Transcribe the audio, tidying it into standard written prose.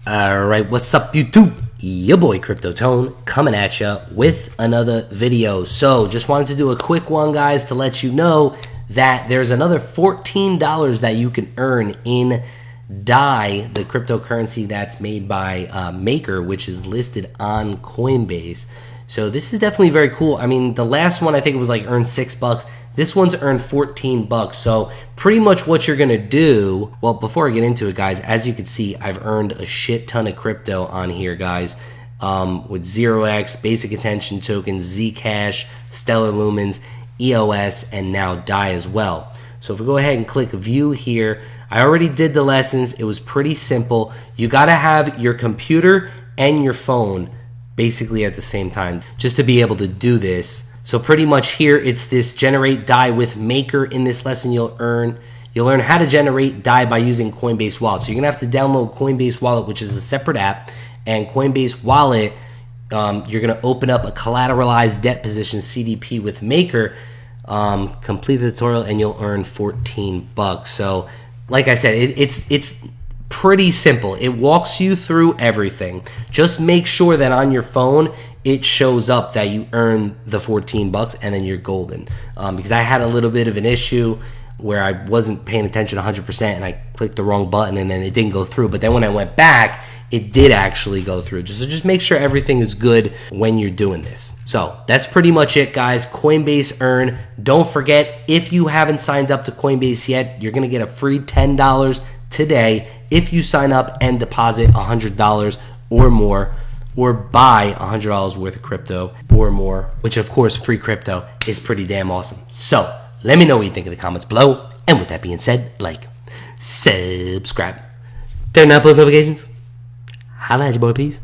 Alright, what's up YouTube? Your boy Crypto Tone coming at you with another video. So just wanted to do a quick one, guys, to let you know that there's another $14 that you can earn in DAI, the cryptocurrency that's made by Maker, which is listed on Coinbase. So this is definitely very cool. I mean, the last one I think it was like earned $6. This one's earned $14. So pretty much what you're gonna do, well, before I get into it, guys, as you can see, I've earned a shit ton of crypto on here, guys, with 0x, Basic Attention Tokens, Zcash, Stellar Lumens, EOS, and now DAI as well. So if we go ahead and click view here, I already did the lessons. It was pretty simple. You gotta have your computer and your phone basically at the same time just to be able to do this. So pretty much here it's this generate DAI with Maker. In this lesson you'll learn how to generate DAI by using Coinbase Wallet. So you're gonna have to download Coinbase Wallet, which is a separate app, and Coinbase Wallet, you're gonna open up a collateralized debt position CDP with Maker, complete the tutorial, and you'll earn $14. So like I said, it's pretty simple. It walks you through everything. Just make sure that on your phone it shows up that you earn the $14 and then you're golden. Because I had a little bit of an issue where I wasn't paying attention 100% and I clicked the wrong button and then it didn't go through. But then when I went back, it did actually go through. So just make sure everything is good when you're doing this. So that's pretty much it, guys. Coinbase Earn. Don't forget, if you haven't signed up to Coinbase yet, you're gonna get a free $10 today if you sign up and deposit $100 or more, or buy $100 worth of crypto or more, which of course free crypto is pretty damn awesome. So let me know what you think in the comments below. And with that being said, like, subscribe, turn on post notifications. Holla at your boy, peace.